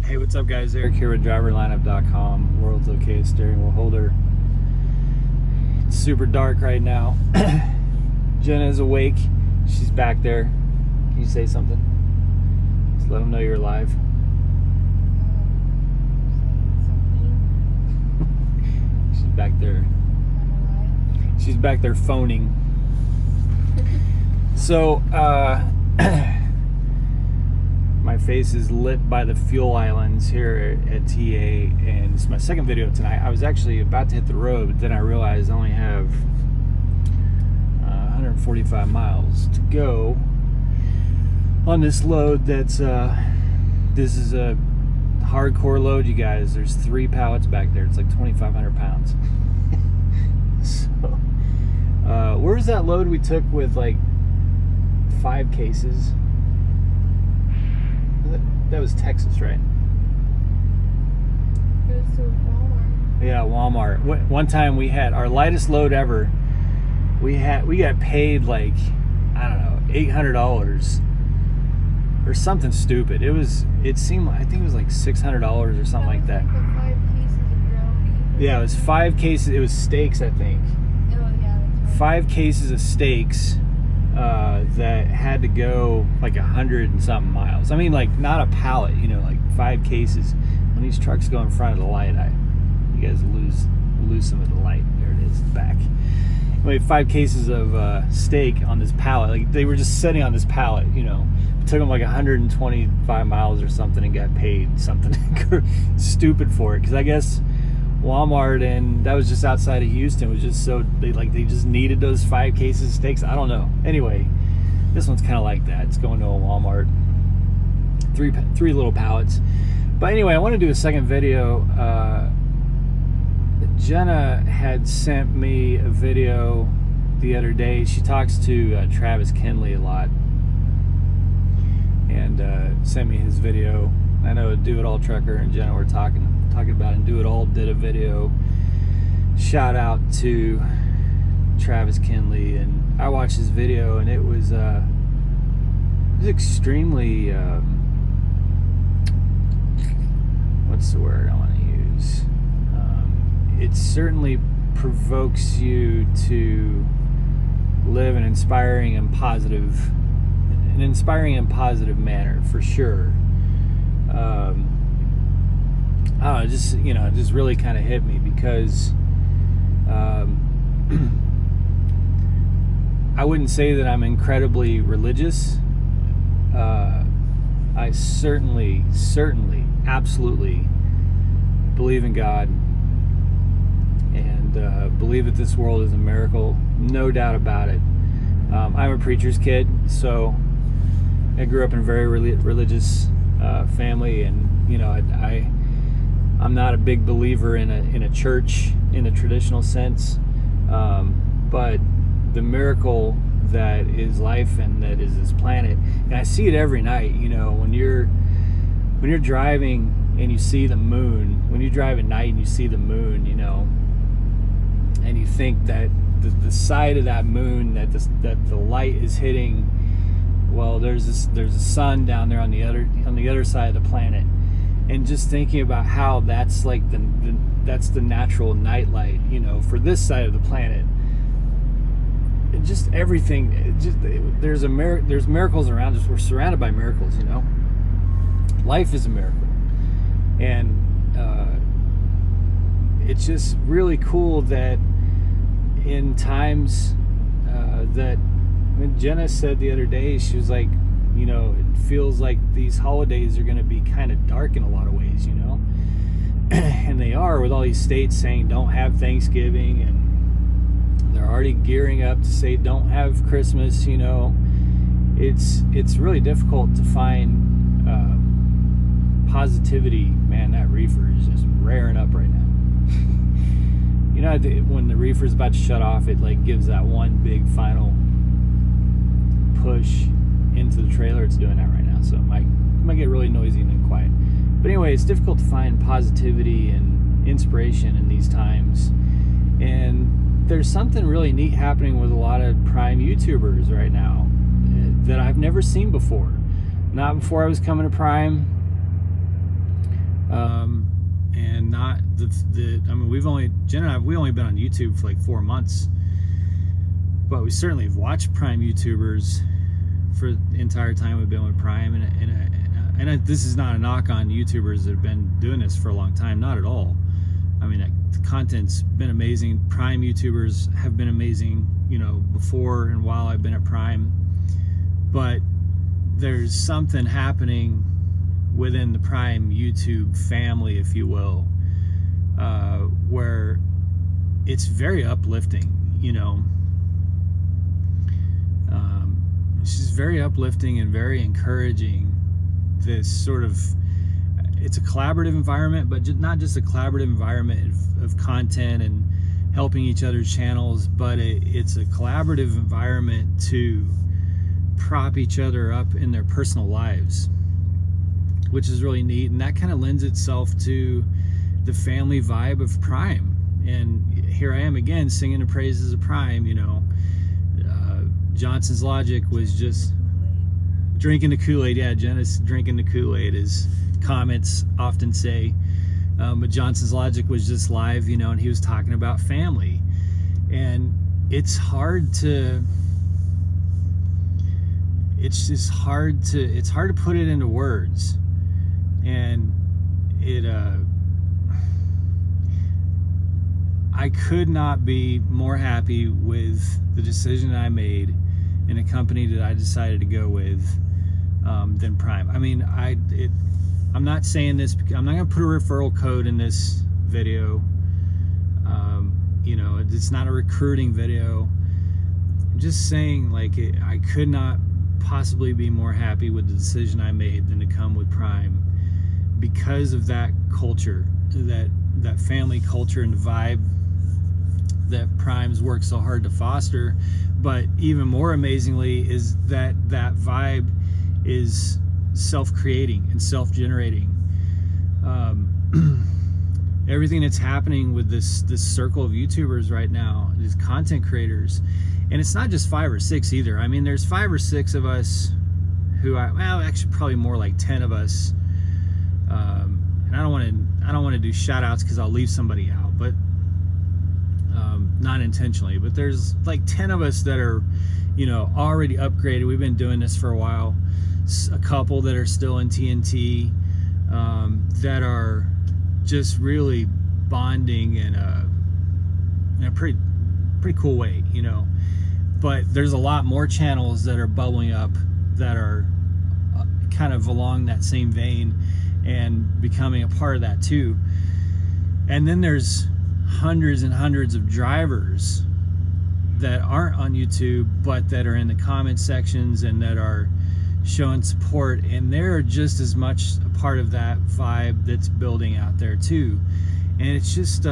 Hey, what's up guys? Eric here with driverlineup.com, world's okayest steering wheel holder. It's super dark right now. Jenna's awake. She's back there. Can you say something? Just let them know you're alive. She's back there. She's back there phoning. So, my face is lit by the fuel islands here at TA, and it's my second video tonight. I was actually about to hit the road, but then I realized I only have 145 miles to go on this load. This is a hardcore load, you guys. There's 3 pallets back there. It's like 2,500 pounds. So, where's that load we took with like 5 cases? That was Texas, right? It was to Walmart. Yeah, Walmart. One time we had our lightest load ever. We got paid like, I don't know, $800 or something stupid. It seemed like, I think it was like $600 or something like that. The 5 cases of ground beef. Yeah, it was 5 cases. It was steaks, I think. Oh yeah, that's right. 5 cases of steaks. That had to go like 100 and something miles. I mean, like not a pallet, you know, like 5 cases. When these trucks go in front of the light, you guys lose some of the light. There it is, back. Anyway, 5 cases of steak on this pallet. Like they were just sitting on this pallet, you know. It took them like 125 miles or something and got paid something stupid for it. Because I guess Walmart, and that was just outside of Houston, was just so they just needed those 5 cases of steaks. I don't know. Anyway, this one's kind of like that. It's going to a Walmart. Three little pallets. But anyway, I want to do a second video. Jenna had sent me a video the other day. She talks to Travis Kinley a lot, and sent me his video. I know Do It All Trucker and Jenna were talking about it, and Do It All did a video. Shout out to Travis Kinley, and I watched his video, and it was extremely what's the word I want to use? It certainly provokes you to live an inspiring and positive manner, for sure. I don't know, it just really kind of hit me because I wouldn't say that I'm incredibly religious. I certainly, absolutely believe in God, and believe that this world is a miracle, no doubt about it. I'm a preacher's kid, so I grew up in a very religious family, and you know, I'm not a big believer in a church in the traditional sense, but the miracle that is life and that is this planet, and I see it every night. You know, when you're driving and you see the moon, when you drive at night and you see the moon, you know, and you think that the side of that moon that the light is hitting, well, there's a sun down there on the other side of the planet, and just thinking about how that's like that's the natural night light, you know, for this side of the planet. And just everything, there's miracles around us. We're surrounded by miracles, you know. Life is a miracle, and it's just really cool that in times that, when Jenna said the other day, she was like, you know, it feels like these holidays are going to be kind of dark in a lot of ways, you know. And they are, with all these states saying don't have Thanksgiving, and they're already gearing up to say don't have Christmas, you know. It's really difficult to find positivity. Man, that reefer is just raring up right now. You know, when the reefer's about to shut off, it like gives that one big final push into the trailer. It's doing that right now, so it might get really noisy and then quiet. But anyway, it's difficult to find positivity and inspiration in these times, and there's something really neat happening with a lot of Prime YouTubers right now that I've never seen before. Not before I was coming to Prime. And not I mean, Jen and I, we only been on YouTube for like 4 months, but we certainly have watched Prime YouTubers for the entire time we've been with Prime, and this is not a knock on YouTubers that have been doing this for a long time, not at all. I mean, the content's been amazing. Prime YouTubers have been amazing, you know, before and while I've been at Prime, but there's something happening within the Prime YouTube family, if you will, where it's very uplifting, you know. It's just very uplifting and very encouraging. This sort of, it's a collaborative environment, but not just a collaborative environment of content and helping each other's channels, but it's a collaborative environment to prop each other up in their personal lives, which is really neat. And that kind of lends itself to the family vibe of Prime. And here I am again singing the praises of Prime, you know. Johnson's Logic was just drinking the Kool-Aid. Yeah, Jen is drinking the Kool-Aid, as comments often say. But Johnson's Logic was just live, you know, and he was talking about family. And it's hard to put it into words. And I could not be more happy with the decision I made in a company that I decided to go with than Prime. I mean, I'm not saying this, I'm not going to put a referral code in this video. You know, it's not a recruiting video. I'm just saying, like, I could not possibly be more happy with the decision I made than to come with Prime, because of that culture, that family culture and the vibe that Prime's worked so hard to foster. But even more amazingly is that vibe is self-creating and self-generating. Everything that's happening with this circle of YouTubers right now, these content creators, and it's not just 5 or 6 either. I mean, there's 5 or 6 of us who actually probably more like 10 of us. And I don't want to do shout outs because I'll leave somebody out, but not intentionally, but there's like 10 of us that are, you know, already upgraded. We've been doing this for a while. A couple that are still in TNT, that are just really bonding in a pretty cool way, you know. But there's a lot more channels that are bubbling up that are kind of along that same vein and becoming a part of that too. And then there's hundreds and hundreds of drivers that aren't on YouTube, but that are in the comment sections and that are showing support, and they're just as much a part of that vibe that's building out there too. And it's just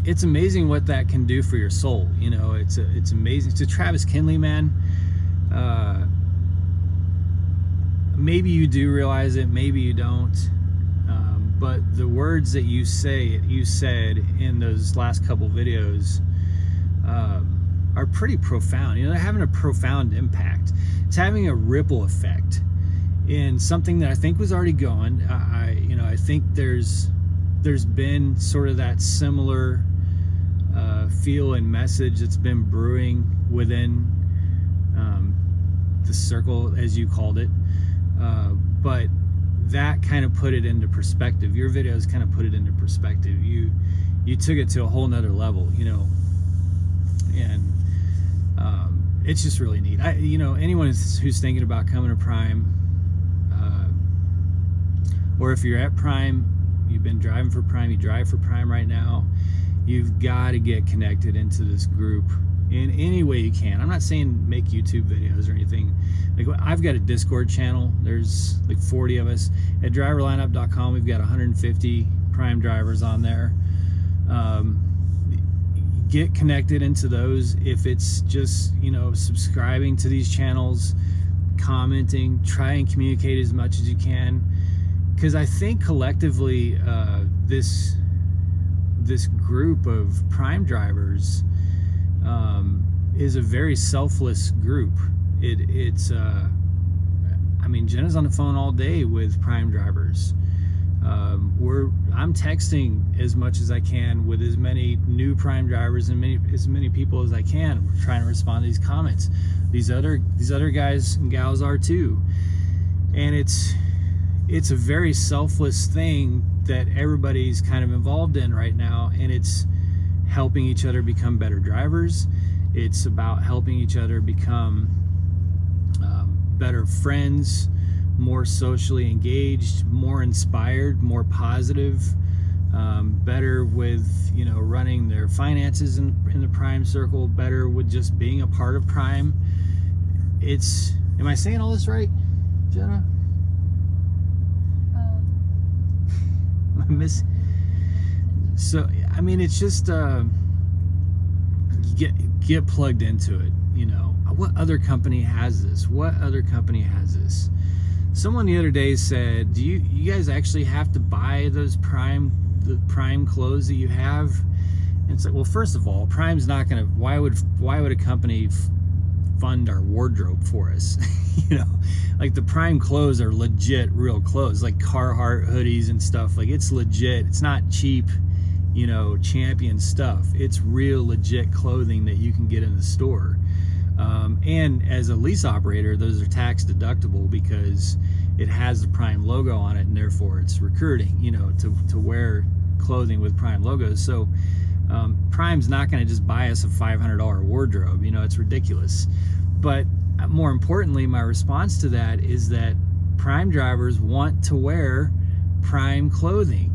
it's amazing what that can do for your soul, you know. It's amazing. To Travis Kinley, man, maybe you do realize it, maybe you don't, but the words that you said in those last couple videos are pretty profound. You know, they're having a profound impact. It's having a ripple effect in something that I think was already going. I think there's been sort of that similar feel and message that's been brewing within the circle, as you called it, but that kind of put it into perspective. Your videos kind of put it into perspective. You took it to a whole nother level, you know. And it's just really neat. Anyone who's thinking about coming to Prime, or if you're at Prime, you've been driving for Prime, you drive for Prime right now, you've got to get connected into this group in any way you can. I'm not saying make YouTube videos or anything. Like, I've got a Discord channel. There's like 40 of us. At driverlineup.com, we've got 150 Prime drivers on there. Get connected into those. If it's just, you know, subscribing to these channels, commenting, try and communicate as much as you can, because I think collectively this group of Prime drivers is a very selfless group. I mean, Jenna's on the phone all day with Prime drivers. I'm texting as much as I can with as many new Prime drivers and as many people as I can. We're trying to respond to these comments. These other guys and gals are too, and it's a very selfless thing that everybody's kind of involved in right now, and it's helping each other become better drivers. It's about helping each other become better friends, more socially engaged, more inspired, more positive, better with, you know, running their finances in the Prime circle, better with just being a part of Prime. Am I saying all this right, Jenna? So I mean, it's just get plugged into it. You know, what other company has this? What other company has this? Someone the other day said, do you guys actually have to buy those the Prime clothes that you have? And it's like, well, first of all, Prime's not gonna, why would a company fund our wardrobe for us? You know, like the Prime clothes are legit real clothes, like Carhartt hoodies and stuff. Like, it's legit. It's not cheap, you know, Champion stuff. It's real legit clothing that you can get in the store. And as a lease operator, those are tax deductible because it has the Prime logo on it, and therefore it's recruiting, you know, to wear clothing with Prime logos. So Prime's not going to just buy us a $500 wardrobe. You know, it's ridiculous. But more importantly, my response to that is that Prime drivers want to wear Prime clothing.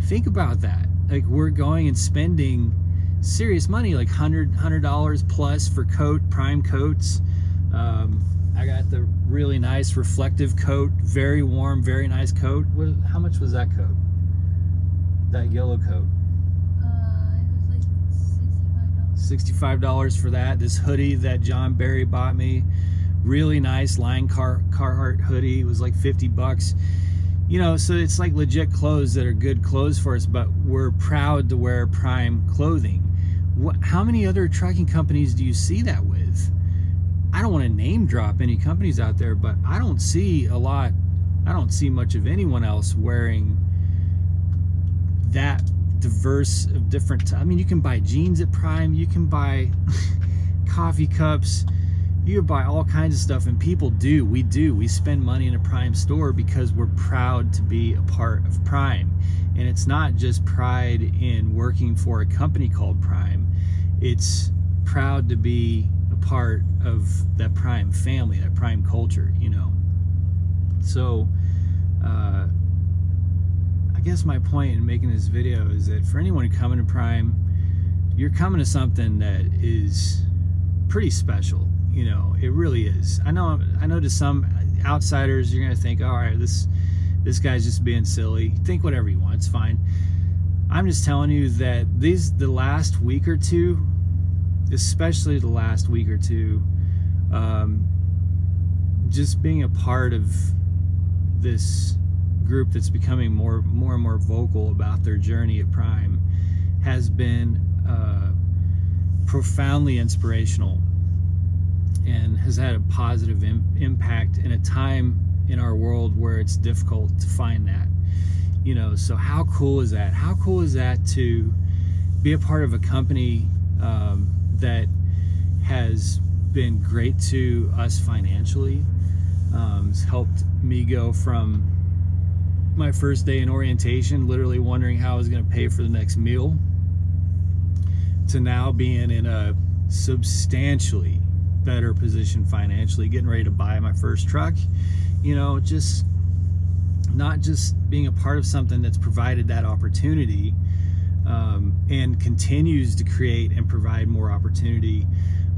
Think about that. Like, we're going and spending serious money, like $100 plus for Prime coats. I got the really nice reflective coat, very warm, very nice coat. How much was that coat? That yellow coat? It was like $65 for that. This hoodie that John Barry bought me, really nice line Carhartt hoodie. It was like 50 bucks. You know, so it's like legit clothes that are good clothes for us, but we're proud to wear Prime clothing. How many other trucking companies do you see that with? I don't want to name drop any companies out there, but I don't see much of anyone else wearing that diverse of different. I mean, you can buy jeans at Prime, you can buy coffee cups, you can buy all kinds of stuff, and people do. We spend money in a Prime store because we're proud to be a part of Prime. And it's not just pride in working for a company called Prime. It's proud to be a part of that Prime family, that Prime culture, you know. So I guess my point in making this video is that for anyone coming to Prime, you're coming to something that is pretty special. You know, it really is. I know to some outsiders, you're gonna think, all right, this guy's just being silly. Think whatever you want, it's fine. I'm just telling you that the last week or two, especially the last week or two, just being a part of this group that's becoming more and more vocal about their journey at Prime has been profoundly inspirational and has had a positive impact in a time in our world where it's difficult to find that, you know. So how cool is that? How cool is that to be a part of a company that has been great to us financially. It's helped me go from my first day in orientation, literally wondering how I was going to pay for the next meal, to now being in a substantially better position financially, getting ready to buy my first truck. You know, just not just being a part of something that's provided that opportunity and continues to create and provide more opportunity,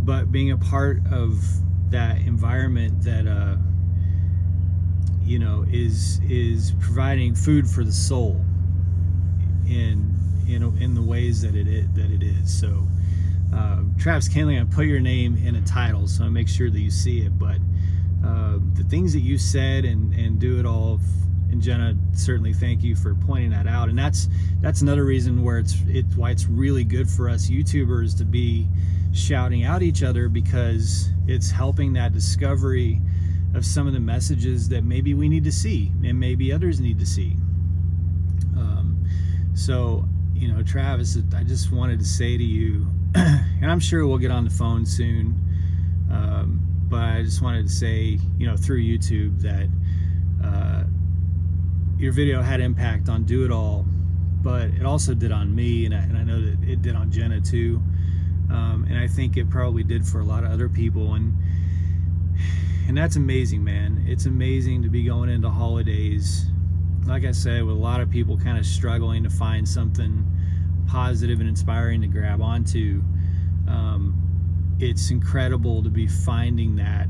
but being a part of that environment that you know, is providing food for the soul in the ways that it is. So Travis Kinley, I put your name in a title, so I make sure that you see it. But the things that you said and do it all, and Jenna, certainly thank you for pointing that out. And that's another reason why it's really good for us YouTubers to be shouting out each other, because it's helping that discovery of some of the messages that maybe we need to see and maybe others need to see. So, you know, Travis, I just wanted to say to you, and I'm sure we'll get on the phone soon, but I just wanted to say, you know, through YouTube that your video had impact on Do It All, but it also did on me, and I know that it did on Jenna too, and I think it probably did for a lot of other people, and that's amazing, man. It's amazing to be going into holidays, like I said, with a lot of people kind of struggling to find something positive and inspiring to grab onto. It's incredible to be finding that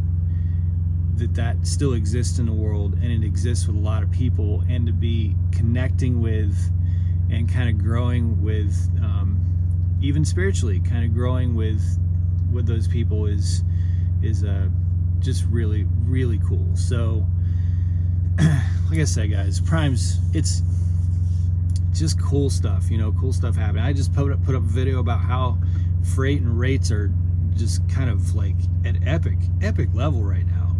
still exists in the world, and it exists with a lot of people, and to be connecting with and kind of growing with, even spiritually, kind of growing with those people is just really, really cool. So like I said, guys, Prime's, it's just cool stuff, you know, cool stuff happening. I just put up a video about how freight and rates are just kind of like at epic level right now.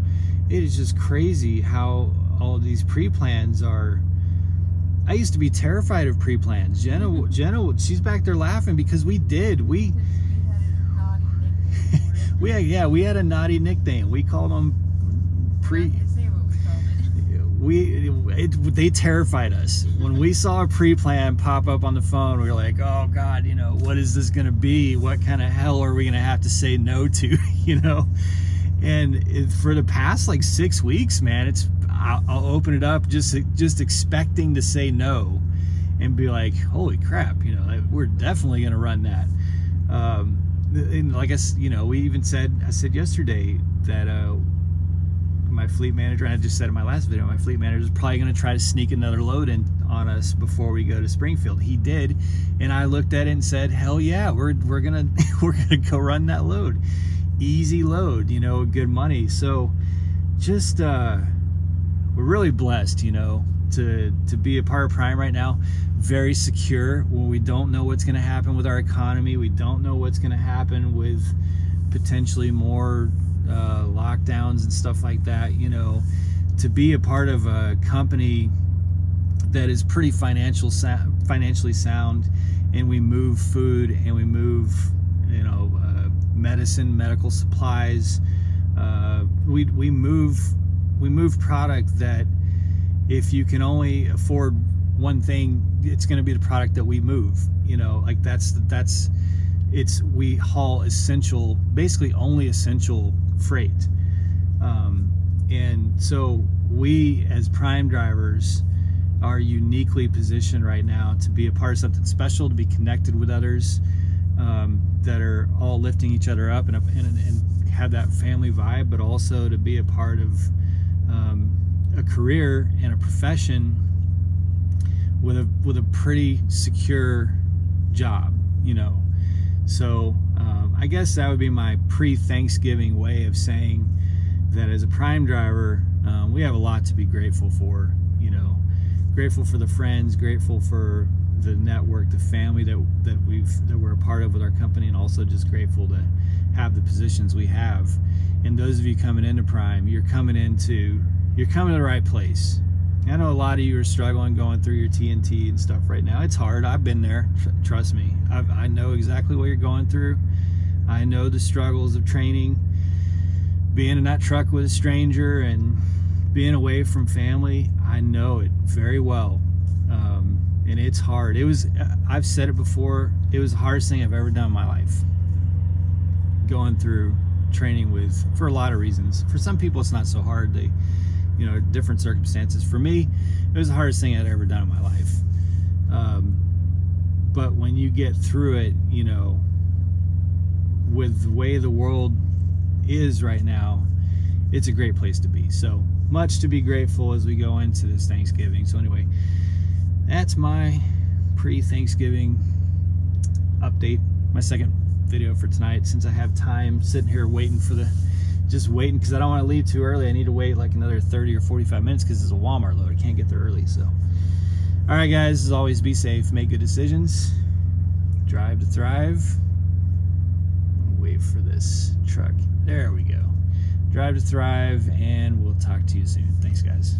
It is just crazy how all these pre-plans are. I used to be terrified of pre-plans. Jenna, she's back there laughing because we had a naughty nickname. We called them they terrified us. When we saw a pre-plan pop up on the phone, we were like, oh God, you know, what is this gonna be? What kind of hell are we gonna have to say no to, you know? And for the past like 6 weeks, man, I'll open it up just expecting to say no and be like, holy crap, you know, we're definitely gonna run that. And like I said yesterday that my fleet manager, and I just said in my last video, my fleet manager is probably going to try to sneak another load in on us before we go to Springfield. He did, and I looked at it and said, hell yeah, we're gonna go run that load. Easy load, you know, good money. So just we're really blessed, you know, to be a part of Prime right now. Very secure. When we don't know what's going to happen with our economy, we don't know what's going to happen with potentially more lockdowns and stuff like that, you know, to be a part of a company that is pretty financially sound, and we move food, and we move, you know, medicine, medical supplies, we move product that if you can only afford one thing, it's going to be the product that we move, you know, like we haul essential, basically only essential freight. And so we as Prime drivers are uniquely positioned right now to be a part of something special, to be connected with others that are all lifting each other up and have that family vibe, but also to be a part of a career and a profession with a pretty secure job, you know. So I guess that would be my pre-Thanksgiving way of saying that as a Prime driver, we have a lot to be grateful for, you know. Grateful for the friends, grateful for the network, the family that we're a part of with our company, and also just grateful to have the positions we have. And those of you coming into Prime, you're coming to the right place. I know a lot of you are struggling going through your TNT and stuff right now. It's hard. I've been there. Trust me. I know exactly what you're going through. I know the struggles of training, being in that truck with a stranger and being away from family. I know it very well. And it's hard. I've said it before, it was the hardest thing I've ever done in my life. Going through training for a lot of reasons. For some people, it's not so hard. They, you know, different circumstances. For me, it was the hardest thing I'd ever done in my life. But when you get through it, you know, with the way the world is right now, it's a great place to be. So much to be grateful as we go into this Thanksgiving. So anyway, that's my pre-Thanksgiving update, my second video for tonight, since I have time sitting here waiting just waiting because I don't want to leave too early. I need to wait like another 30 or 45 minutes because it's a Walmart load. I can't get there early. So all right, guys, as always, be safe, make good decisions, drive to thrive. Wait for this truck. There we go. Drive to thrive, and we'll talk to you soon. Thanks, guys.